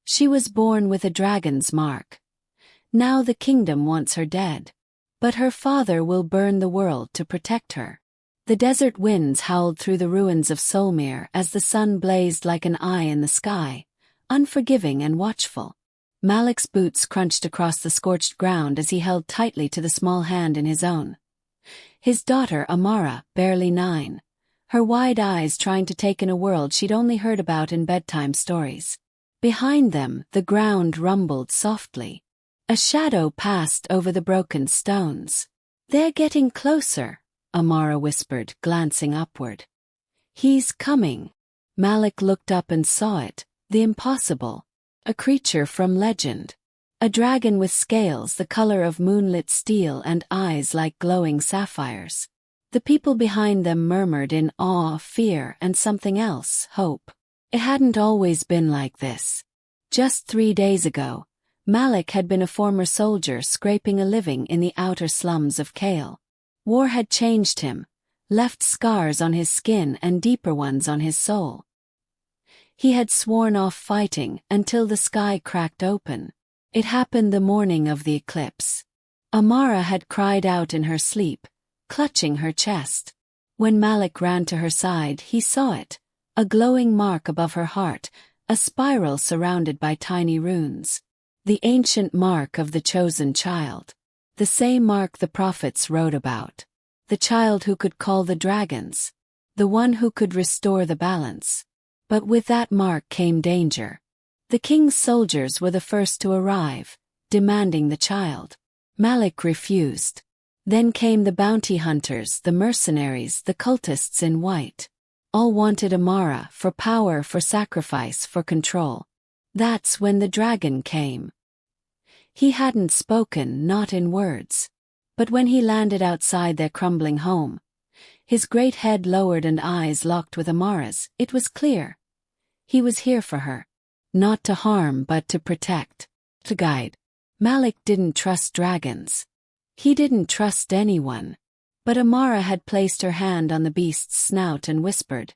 She was born with a dragon's mark. Now the kingdom wants her dead. But her father will burn the world to protect her. The desert winds howled through the ruins of Solmir as the sun blazed like an eye in the sky, unforgiving and watchful. Malik's boots crunched across the scorched ground as he held tightly to the small hand in his own. His daughter Amara, barely 9, her wide eyes trying to take in a world she'd only heard about in bedtime stories. Behind them, the ground rumbled softly. A shadow passed over the broken stones. "They're getting closer," Amara whispered, glancing upward. "He's coming." Malik looked up and saw it, the impossible. A creature from legend. A dragon with scales the color of moonlit steel and eyes like glowing sapphires. The people behind them murmured in awe, fear, and something else, hope. It hadn't always been like this. Just 3 days ago, Malik had been a former soldier scraping a living in the outer slums of Kale. War had changed him, left scars on his skin and deeper ones on his soul. He had sworn off fighting until the sky cracked open. It happened the morning of the eclipse. Amara had cried out in her sleep, clutching her chest. When Malik ran to her side, he saw it, a glowing mark above her heart, a spiral surrounded by tiny runes. The ancient mark of the chosen child. The same mark the prophets wrote about. The child who could call the dragons. The one who could restore the balance. But with that mark came danger. The king's soldiers were the first to arrive, demanding the child. Malik refused. Then came the bounty hunters, the mercenaries, the cultists in white. All wanted Amara, for power, for sacrifice, for control. That's when the dragon came. He hadn't spoken, not in words. But when he landed outside their crumbling home, his great head lowered and eyes locked with Amara's, it was clear. He was here for her. Not to harm but to protect. To guide. Malik didn't trust dragons. He didn't trust anyone. But Amara had placed her hand on the beast's snout and whispered,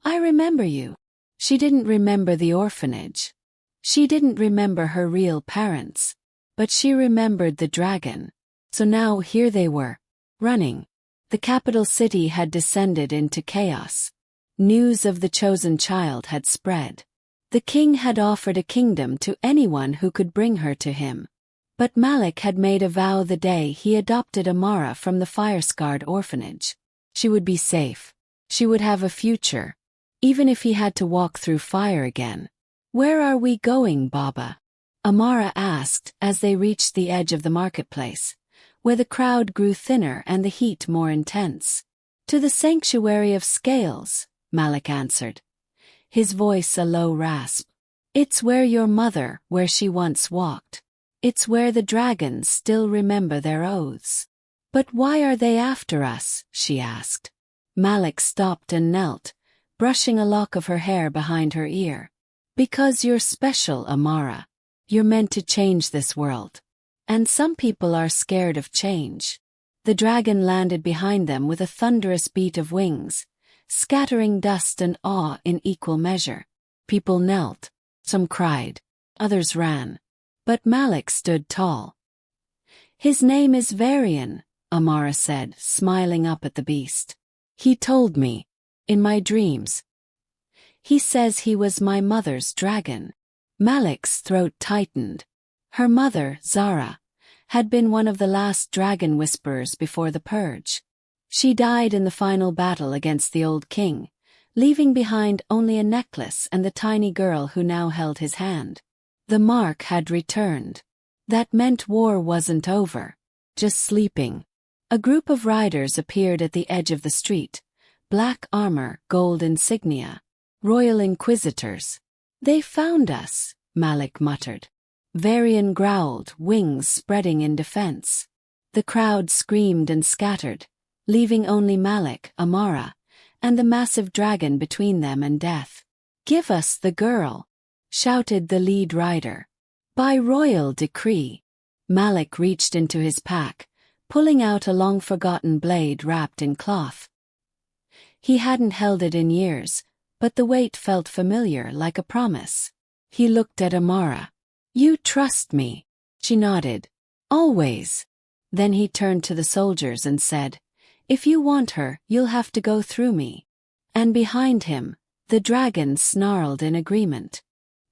"I remember you." She didn't remember the orphanage. She didn't remember her real parents. But she remembered the dragon. So now here they were, running. The capital city had descended into chaos. News of the chosen child had spread. The king had offered a kingdom to anyone who could bring her to him. But Malik had made a vow the day he adopted Amara from the fire-scarred orphanage. She would be safe. She would have a future. Even if he had to walk through fire again. "Where are we going, Baba?" Amara asked as they reached the edge of the marketplace, where the crowd grew thinner and the heat more intense. "To the sanctuary of scales," Malik answered, his voice a low rasp. "It's where your mother, where she once walked. It's where the dragons still remember their oaths." "But why are they after us?" she asked. Malik stopped and knelt, brushing a lock of her hair behind her ear. "Because you're special, Amara. You're meant to change this world. And some people are scared of change." The dragon landed behind them with a thunderous beat of wings, scattering dust and awe in equal measure. People knelt. Some cried. Others ran. But Malik stood tall. "His name is Varian," Amara said, smiling up at the beast. "He told me. In my dreams. He says he was my mother's dragon." Malik's throat tightened. Her mother, Zara, had been one of the last dragon whisperers before the purge. She died in the final battle against the old king, leaving behind only a necklace and the tiny girl who now held his hand. The mark had returned. That meant war wasn't over, just sleeping. A group of riders appeared at the edge of the street, black armor, gold insignia, royal inquisitors. "They found us," Malik muttered. Varian growled, wings spreading in defense. The crowd screamed and scattered, leaving only Malik, Amara, and the massive dragon between them and death. "Give us the girl," shouted the lead rider. "By royal decree." Malik reached into his pack, pulling out a long-forgotten blade wrapped in cloth. He hadn't held it in years, but the weight felt familiar, like a promise. He looked at Amara. "You trust me?" She nodded. "Always." Then he turned to the soldiers and said, "If you want her, you'll have to go through me." And behind him, the dragon snarled in agreement.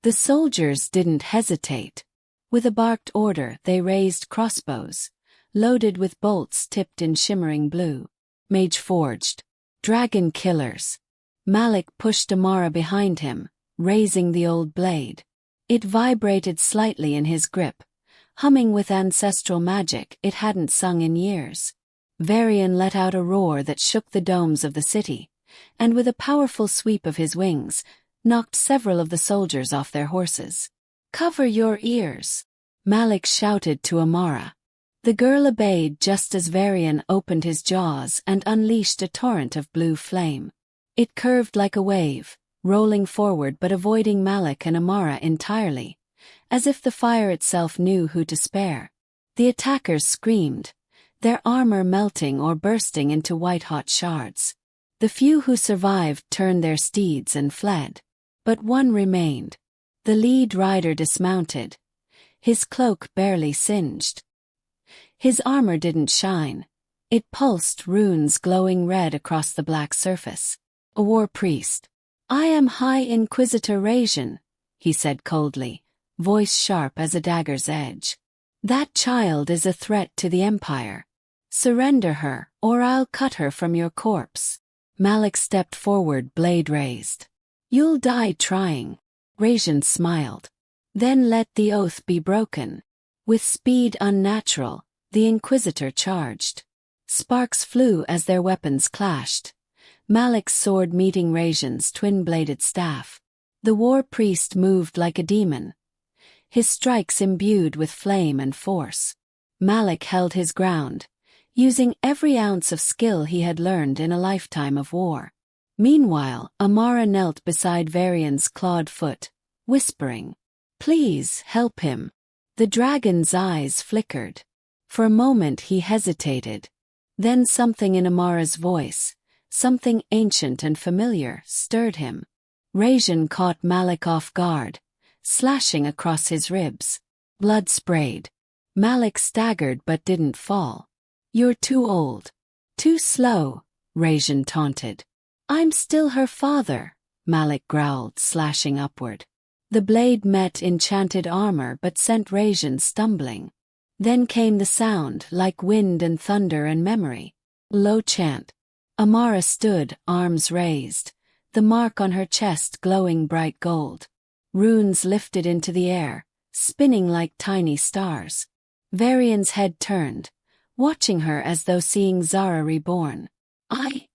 The soldiers didn't hesitate. With a barked order, they raised crossbows, loaded with bolts tipped in shimmering blue. Mage forged. Dragon killers. Malik pushed Amara behind him, raising the old blade. It vibrated slightly in his grip, humming with ancestral magic it hadn't sung in years. Varian let out a roar that shook the domes of the city, and with a powerful sweep of his wings, knocked several of the soldiers off their horses. "Cover your ears," Malik shouted to Amara. The girl obeyed just as Varian opened his jaws and unleashed a torrent of blue flame. It curved like a wave, rolling forward but avoiding Malik and Amara entirely, as if the fire itself knew who to spare. The attackers screamed, their armor melting or bursting into white-hot shards. The few who survived turned their steeds and fled. But one remained. The lead rider dismounted, his cloak barely singed. His armor didn't shine. It pulsed runes glowing red across the black surface. A war priest. "I am High Inquisitor Rajan," he said coldly, voice sharp as a dagger's edge. "That child is a threat to the Empire. Surrender her, or I'll cut her from your corpse." Malik stepped forward, blade raised. "You'll die trying." Rajan smiled. "Then let the oath be broken." With speed unnatural, the Inquisitor charged. Sparks flew as their weapons clashed, Malik's sword meeting Rajan's twin-bladed staff. The war priest moved like a demon, his strikes imbued with flame and force. Malik held his ground, using every ounce of skill he had learned in a lifetime of war. Meanwhile, Amara knelt beside Varian's clawed foot, whispering, "Please help him." The dragon's eyes flickered. For a moment he hesitated. Then something in Amara's voice, something ancient and familiar, stirred him. Rajan caught Malik off guard, slashing across his ribs. Blood sprayed. Malik staggered but didn't fall. "You're too old. Too slow," Rajan taunted. "I'm still her father," Malik growled, slashing upward. The blade met enchanted armor but sent Rajan stumbling. Then came the sound, like wind and thunder and memory. Low chant. Amara stood, arms raised, the mark on her chest glowing bright gold. Runes lifted into the air, spinning like tiny stars. Varian's head turned, watching her as though seeing Zara reborn. "I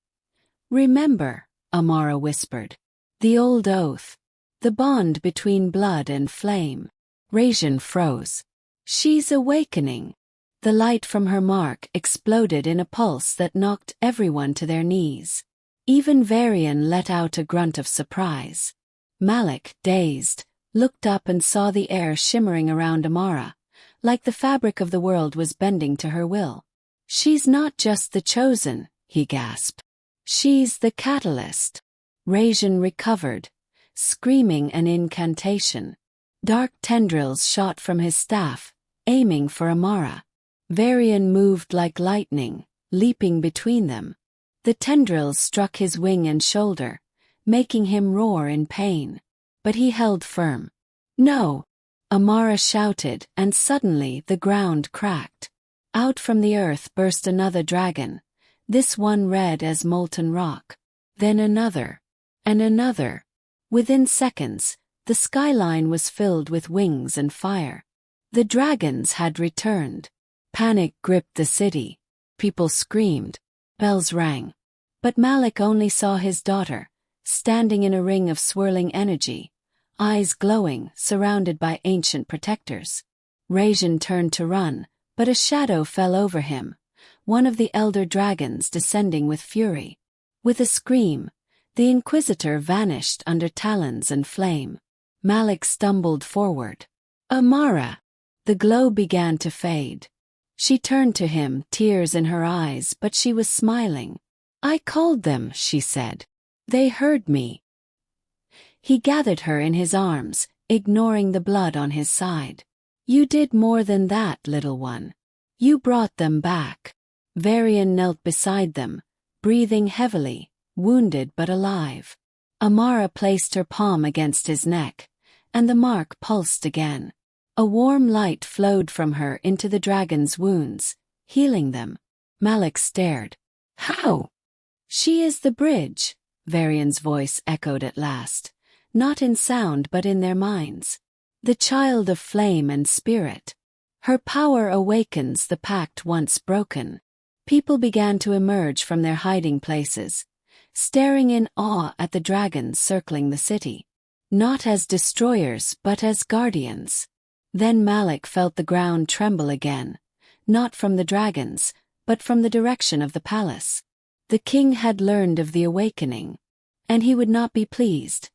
remember," Amara whispered. "The old oath. The bond between blood and flame." Rajan froze. "She's awakening." The light from her mark exploded in a pulse that knocked everyone to their knees. Even Varian let out a grunt of surprise. Malik, dazed, looked up and saw the air shimmering around Amara, like the fabric of the world was bending to her will. "She's not just the chosen," he gasped. "She's the catalyst." Rajan recovered, screaming an incantation. Dark tendrils shot from his staff, aiming for Amara. Varian moved like lightning, leaping between them. The tendrils struck his wing and shoulder, making him roar in pain. But he held firm. "No!" Amara shouted, and suddenly the ground cracked. Out from the earth burst another dragon, this one red as molten rock. Then another. And another. Within seconds, the skyline was filled with wings and fire. The dragons had returned. Panic gripped the city. People screamed. Bells rang. But Malik only saw his daughter, standing in a ring of swirling energy, eyes glowing, surrounded by ancient protectors. Rajan turned to run, but a shadow fell over him, one of the elder dragons descending with fury. With a scream, the Inquisitor vanished under talons and flame. Malik stumbled forward. "Amara!" The glow began to fade. She turned to him, tears in her eyes, but she was smiling. "I called them," she said. "They heard me." He gathered her in his arms, ignoring the blood on his side. "You did more than that, little one. You brought them back." Varian knelt beside them, breathing heavily, wounded but alive. Amara placed her palm against his neck, and the mark pulsed again. A warm light flowed from her into the dragon's wounds, healing them. Malik stared. "How?" "She is the bridge," Varian's voice echoed at last, not in sound but in their minds. "The child of flame and spirit. Her power awakens the pact once broken." People began to emerge from their hiding places, staring in awe at the dragons circling the city. Not as destroyers but as guardians. Then Malik felt the ground tremble again, not from the dragons, but from the direction of the palace. The king had learned of the awakening, and he would not be pleased.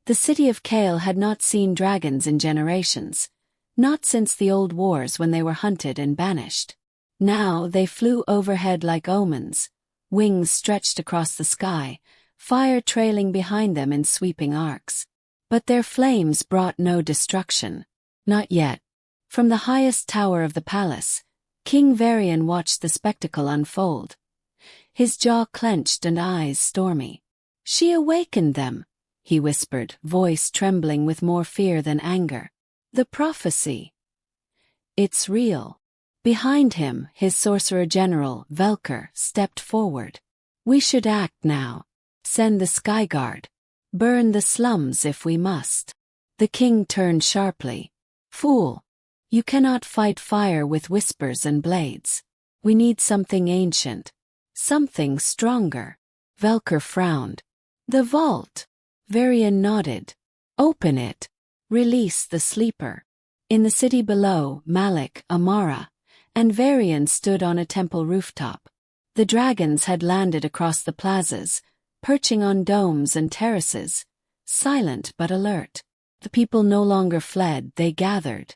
The city of Kale had not seen dragons in generations, not since the old wars when they were hunted and banished. Now they flew overhead like omens, wings stretched across the sky, fire trailing behind them in sweeping arcs. But their flames brought no destruction. Not yet. From the highest tower of the palace, King Varian watched the spectacle unfold, his jaw clenched and eyes stormy. "She awakened them," he whispered, voice trembling with more fear than anger. "The prophecy. It's real." Behind him, his sorcerer general, Velker, stepped forward. "We should act now. Send the Skyguard. Burn the slums if we must." The king turned sharply. "Fool! You cannot fight fire with whispers and blades. We need something ancient. Something stronger." Velker frowned. "The vault." Varian nodded. "Open it. Release the sleeper." In the city below, Malik, Amara, and Varian stood on a temple rooftop. The dragons had landed across the plazas, perching on domes and terraces, silent but alert. The people no longer fled, they gathered.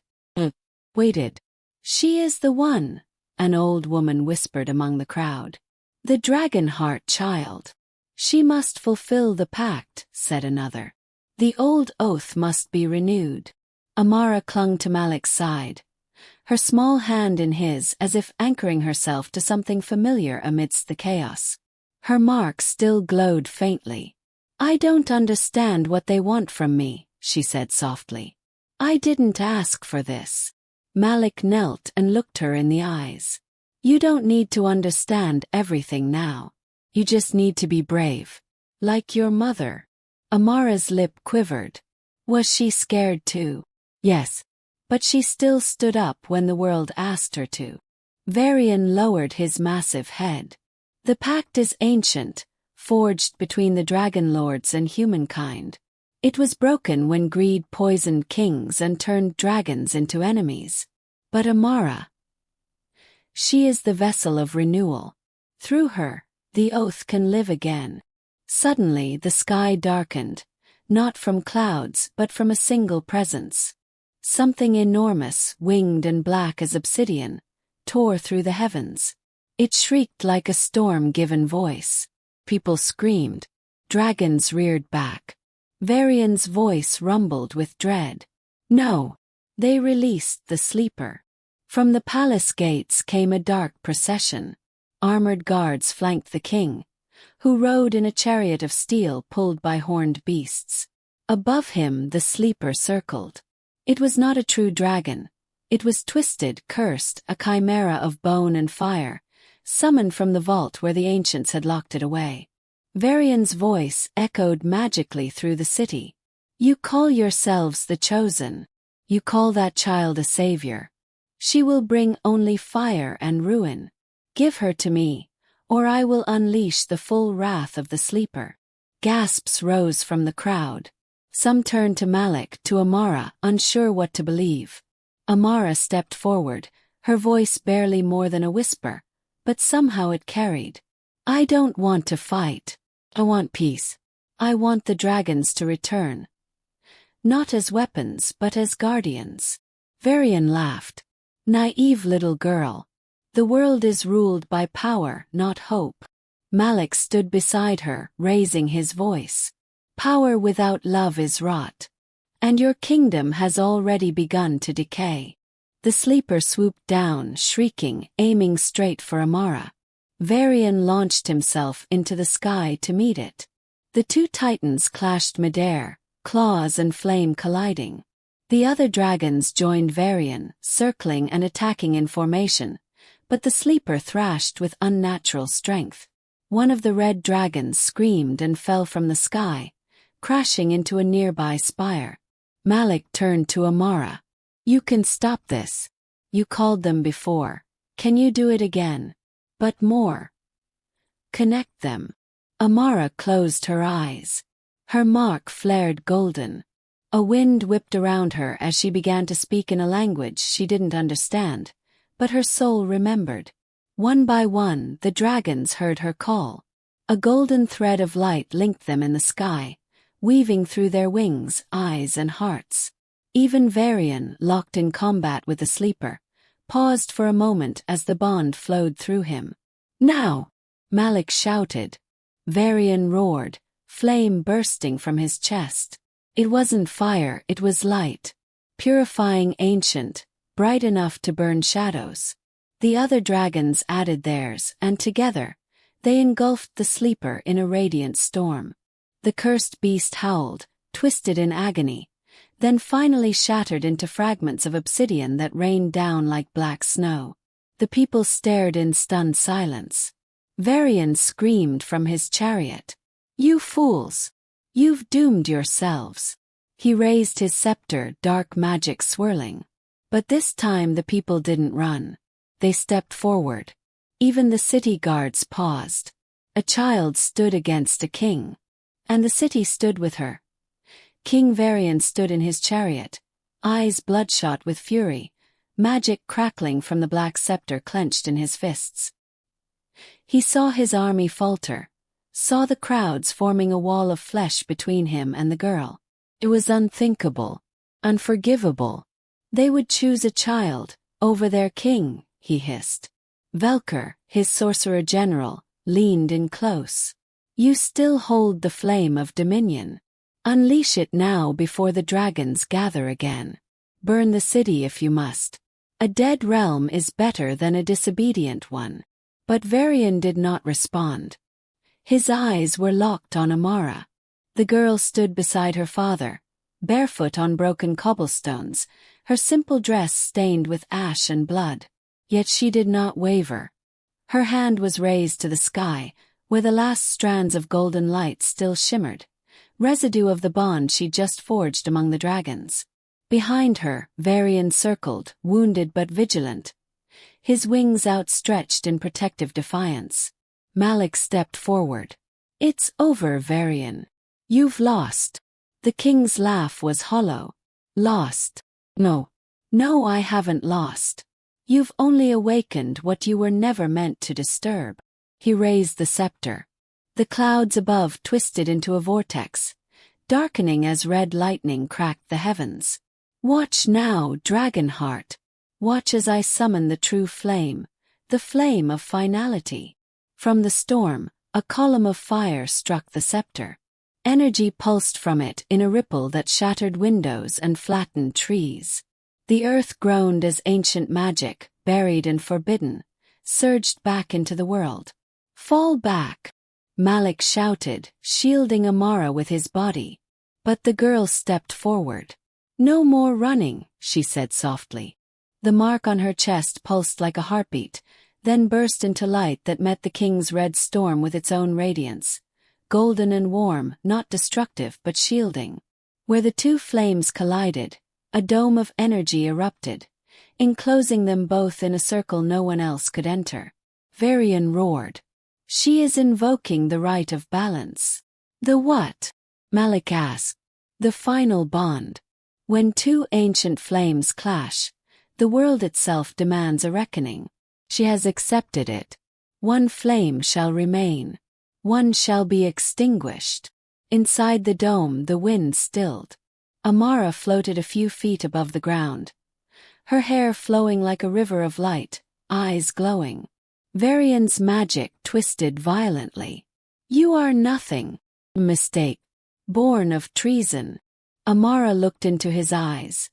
Waited. "She is the one," an old woman whispered among the crowd. "The dragon-heart child. She must fulfill the pact," said another. "The old oath must be renewed." Amara clung to Malik's side, her small hand in his as if anchoring herself to something familiar amidst the chaos. Her mark still glowed faintly. "I don't understand what they want from me," she said softly. "I didn't ask for this." Malik knelt and looked her in the eyes. "You don't need to understand everything now. You just need to be brave. Like your mother." Amara's lip quivered. Was she scared too? Yes. But she still stood up when the world asked her to. Varian lowered his massive head. "The pact is ancient, forged between the dragon lords and humankind. It was broken when greed poisoned kings and turned dragons into enemies. But Amara, she is the vessel of renewal. Through her, the oath can live again." Suddenly the sky darkened, not from clouds but from a single presence. Something enormous, winged and black as obsidian, tore through the heavens. It shrieked like a storm-given voice. People screamed. Dragons reared back. Varian's voice rumbled with dread. "No!" They released the sleeper. From the palace gates came a dark procession. Armored guards flanked the king, who rode in a chariot of steel pulled by horned beasts. Above him the sleeper circled. It was not a true dragon. It was twisted, cursed, a chimera of bone and fire, summoned from the vault where the ancients had locked it away. Varian's voice echoed magically through the city. "You call yourselves the chosen. You call that child a savior. She will bring only fire and ruin. Give her to me, or I will unleash the full wrath of the sleeper." Gasps rose from the crowd. Some turned to Malik, to Amara, unsure what to believe. Amara stepped forward, her voice barely more than a whisper, but somehow it carried. "I don't want to fight. I want peace. I want the dragons to return. Not as weapons but as guardians." Varian laughed. "Naive little girl. The world is ruled by power, not hope." Malik stood beside her, raising his voice. "Power without love is rot. and your kingdom has already begun to decay. The sleeper swooped down, shrieking, aiming straight for Amara. Varian launched himself into the sky to meet it. The two titans clashed midair, claws and flame colliding. The other dragons joined Varian, circling and attacking in formation, but the sleeper thrashed with unnatural strength. One of the red dragons screamed and fell from the sky, crashing into a nearby spire. Malik turned to Amara. You can stop this. You called them before. Can you do it again? But more. Connect them. Amara closed her eyes. Her mark flared golden. A wind whipped around her as she began to speak in a language she didn't understand, but her soul remembered. One by one, the dragons heard her call. A golden thread of light linked them in the sky, weaving through their wings, eyes and hearts. Even Varian, locked in combat with the sleeper, paused for a moment as the bond flowed through him. Now! Malik shouted. Varian roared, flame bursting from his chest. It wasn't fire, it was light. Purifying, ancient, bright enough to burn shadows. The other dragons added theirs, and together, they engulfed the sleeper in a radiant storm. The cursed beast howled, twisted in agony, then finally shattered into fragments of obsidian that rained down like black snow. The people stared in stunned silence. Varian screamed from his chariot. You fools! You've doomed yourselves. He raised his scepter, dark magic swirling. But this time the people didn't run. They stepped forward. Even the city guards paused. A child stood against a king. And the city stood with her. King Varian stood in his chariot, eyes bloodshot with fury, magic crackling from the black scepter clenched in his fists. He saw his army falter, saw the crowds forming a wall of flesh between him and the girl. It was unthinkable, unforgivable. They would choose a child over their king, he hissed. Velker, his sorcerer general, leaned in close. You still hold the flame of dominion. Unleash it now before the dragons gather again. Burn the city if you must. A dead realm is better than a disobedient one. But Varian did not respond. His eyes were locked on Amara. The girl stood beside her father, barefoot on broken cobblestones, her simple dress stained with ash and blood. Yet she did not waver. Her hand was raised to the sky, where the last strands of golden light still shimmered, residue of the bond she just forged among the dragons. Behind her, Varian circled, wounded but vigilant, his wings outstretched in protective defiance. Malik stepped forward. It's over, Varian. You've lost. The king's laugh was hollow. Lost? No. No, I haven't lost. You've only awakened what you were never meant to disturb. He raised the scepter. The clouds above twisted into a vortex, darkening as red lightning cracked the heavens. Watch now, Dragonheart. Watch as I summon the true flame, the flame of finality. From the storm, a column of fire struck the scepter. Energy pulsed from it in a ripple that shattered windows and flattened trees. The earth groaned as ancient magic, buried and forbidden, surged back into the world. Fall back! Malik shouted, shielding Amara with his body. But the girl stepped forward. No more running, she said softly. The mark on her chest pulsed like a heartbeat, then burst into light that met the king's red storm with its own radiance. Golden and warm, not destructive but shielding. Where the two flames collided, a dome of energy erupted, enclosing them both in a circle no one else could enter. Varian roared. She is invoking the right of balance. The what? Malik asked. The final bond. When two ancient flames clash, the world itself demands a reckoning. She has accepted it. One flame shall remain. One shall be extinguished. Inside the dome the wind stilled. Amara floated a few feet above the ground. Her hair flowing like a river of light, eyes glowing. Varian's magic twisted violently. You are nothing. Mistake. Born of treason. Amara looked into his eyes,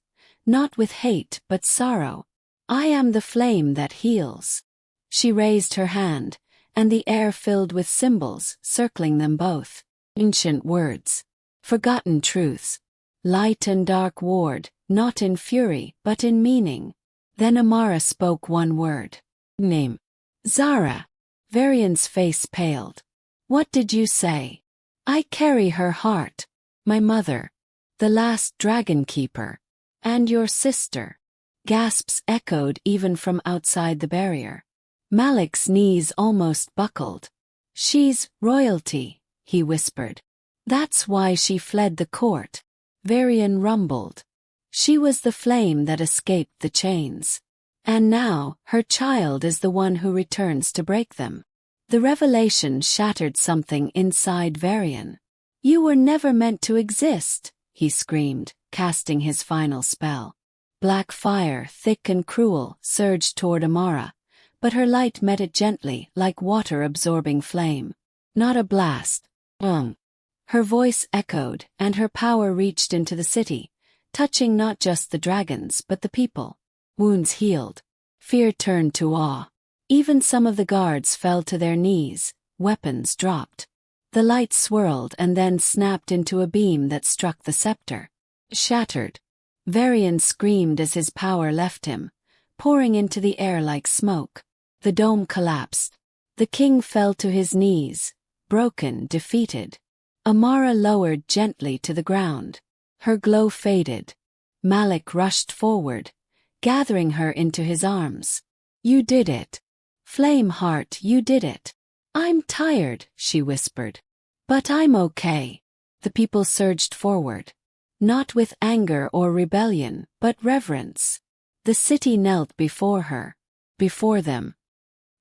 not with hate but sorrow. I am the flame that heals. She raised her hand, and the air filled with symbols circling them both. Ancient words. Forgotten truths. Light and dark warred, not in fury but in meaning. Then Amara spoke one word. Name. Zara. Varian's face paled. What did you say? I carry her heart. My mother. The last dragon keeper. And your sister. Gasps echoed even from outside the barrier. Malik's knees almost buckled. She's royalty, he whispered. That's why she fled the court. Varian rumbled. She was the flame that escaped the chains. And now, her child is the one who returns to break them. The revelation shattered something inside Varian. You were never meant to exist, he screamed, casting his final spell. Black fire, thick and cruel, surged toward Amara, but her light met it gently, like water absorbing flame. Not a blast. Her voice echoed, and her power reached into the city, touching not just the dragons but the people. Wounds healed. Fear turned to awe. Even some of the guards fell to their knees, weapons dropped. The light swirled and then snapped into a beam that struck the scepter. Shattered. Varian screamed as his power left him, pouring into the air like smoke. The dome collapsed. The king fell to his knees, broken, defeated. Amara lowered gently to the ground. Her glow faded. Malik rushed forward, gathering her into his arms. You did it. Flame heart, you did it. I'm tired, she whispered. But I'm okay. The people surged forward. Not with anger or rebellion, but reverence. The city knelt before her. Before them.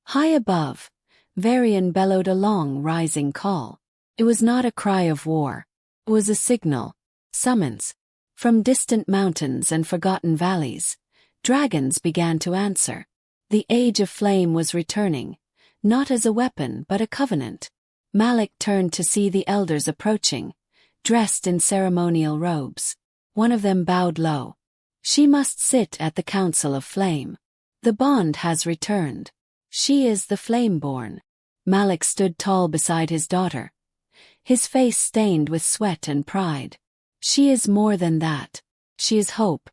High above, Varian bellowed a long, rising call. It was not a cry of war. It was a signal. Summons. From distant mountains and forgotten valleys, dragons began to answer. The age of flame was returning, not as a weapon but a covenant. Malik turned to see the elders approaching, dressed in ceremonial robes. One of them bowed low. She must sit at the council of flame. The bond has returned. She is the flame-born. Malik stood tall beside his daughter, his face stained with sweat and pride. She is more than that. She is hope.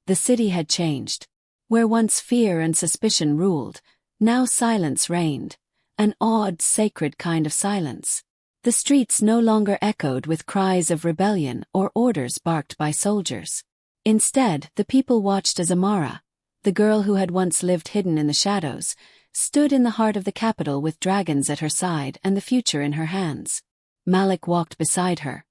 The city had changed. Where once fear and suspicion ruled, now silence reigned, an awed, sacred kind of silence. The streets no longer echoed with cries of rebellion or orders barked by soldiers. Instead, the people watched as Amara, the girl who had once lived hidden in the shadows, stood in the heart of the capital with dragons at her side and the future in her hands. Malik walked beside her,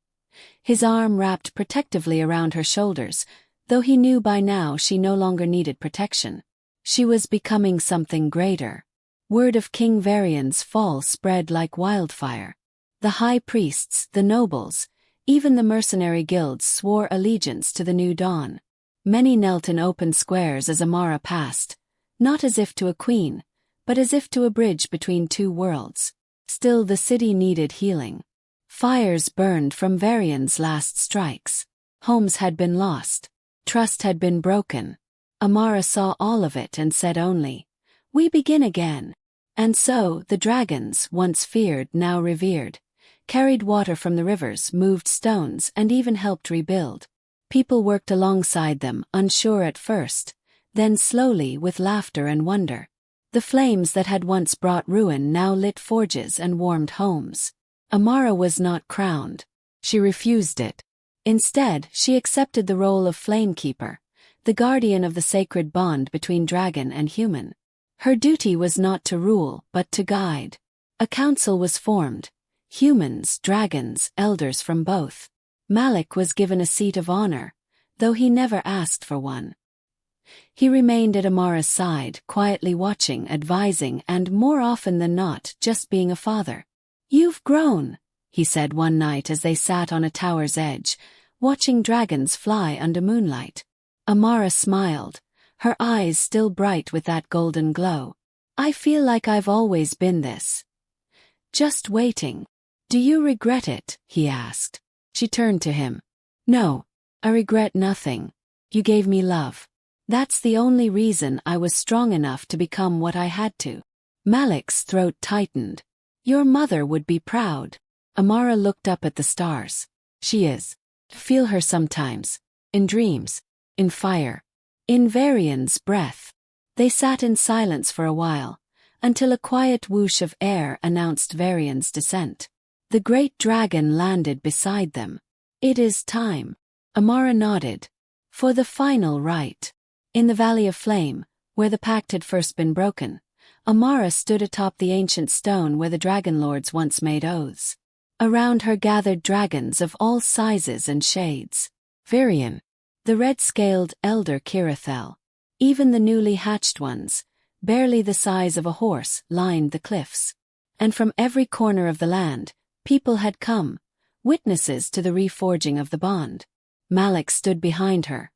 his arm wrapped protectively around her shoulders, though he knew by now she no longer needed protection. She was becoming something greater. Word of King Varian's fall spread like wildfire. The high priests, the nobles, even the mercenary guilds swore allegiance to the new dawn. Many knelt in open squares as Amara passed, not as if to a queen, but as if to a bridge between two worlds. Still the city needed healing. Fires burned from Varian's last strikes. Homes had been lost. Trust had been broken. Amara saw all of it and said only, "We begin again." And so, the dragons, once feared, now revered, carried water from the rivers, moved stones, and even helped rebuild. People worked alongside them, unsure at first, then slowly with laughter and wonder. The flames that had once brought ruin now lit forges and warmed homes. Amara was not crowned. She refused it. Instead, she accepted the role of flamekeeper, the guardian of the sacred bond between dragon and human. Her duty was not to rule, but to guide. A council was formed. Humans, dragons, elders from both. Malik was given a seat of honor, though he never asked for one. He remained at Amara's side, quietly watching, advising, and more often than not, just being a father. "You've grown," he said one night as they sat on a tower's edge, watching dragons fly under moonlight. Amara smiled, her eyes still bright with that golden glow. "I feel like I've always been this. Just waiting." "Do you regret it?" he asked. She turned to him. No, I regret nothing. You gave me love. That's the only reason I was strong enough to become what I had to. Malik's throat tightened. Your mother would be proud. Amara looked up at the stars. She is. Feel her sometimes. In dreams. In fire. In Varian's breath. They sat in silence for a while, until a quiet whoosh of air announced Varian's descent. The great dragon landed beside them. It is time. Amara nodded. For the final rite. In the Valley of Flame, where the pact had first been broken, Amara stood atop the ancient stone where the dragon lords once made oaths. Around her gathered dragons of all sizes and shades. Varian. The red-scaled elder Kirathel. Even the newly hatched ones, barely the size of a horse, lined the cliffs. And from every corner of the land, people had come, witnesses to the reforging of the bond. Malik stood behind her,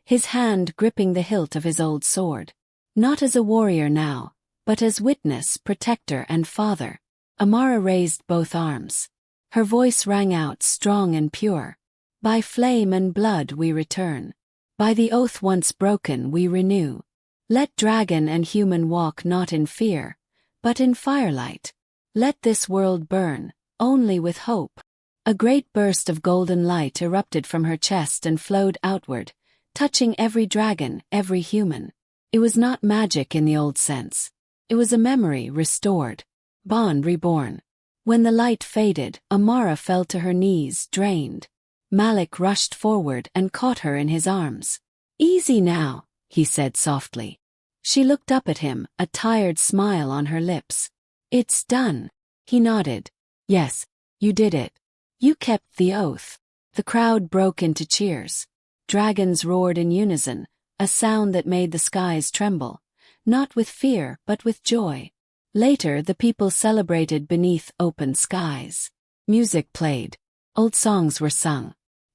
his hand gripping the hilt of his old sword. Not as a warrior now, but as witness, protector, and father. Amara raised both arms. Her voice rang out strong and pure. By flame and blood we return. By the oath once broken we renew. Let dragon and human walk not in fear, but in firelight. Let this world burn, only with hope. A great burst of golden light erupted from her chest and flowed outward, touching every dragon, every human. It was not magic in the old sense. It was a memory restored. Bond reborn. When the light faded, Amara fell to her knees, drained. Malik rushed forward and caught her in his arms. Easy now, he said softly. She looked up at him, a tired smile on her lips. It's done. He nodded. Yes, you did it. You kept the oath. The crowd broke into cheers. Dragons roared in unison, a sound that made the skies tremble, not with fear but with joy. Later the people celebrated beneath open skies. Music played. Old songs were sung.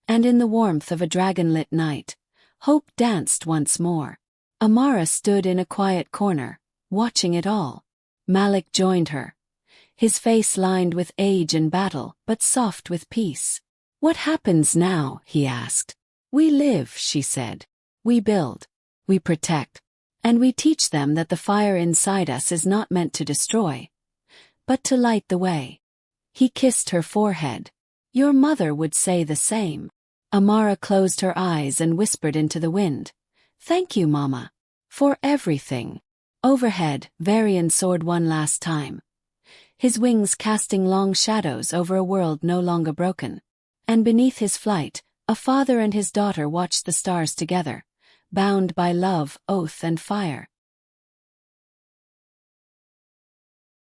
And in the warmth of a dragon-lit night, hope danced once more. Amara stood in a quiet corner, watching it all. Malik joined her. His face lined with age and battle, but soft with peace. What happens now? He asked. We live, she said. We build. We protect. And we teach them that the fire inside us is not meant to destroy, but to light the way. He kissed her forehead. Your mother would say the same. Amara closed her eyes and whispered into the wind. Thank you, Mama. For everything. Overhead, Varian soared one last time. His wings casting long shadows over a world no longer broken. And beneath his flight, a father and his daughter watched the stars together, bound by love, oath, and fire.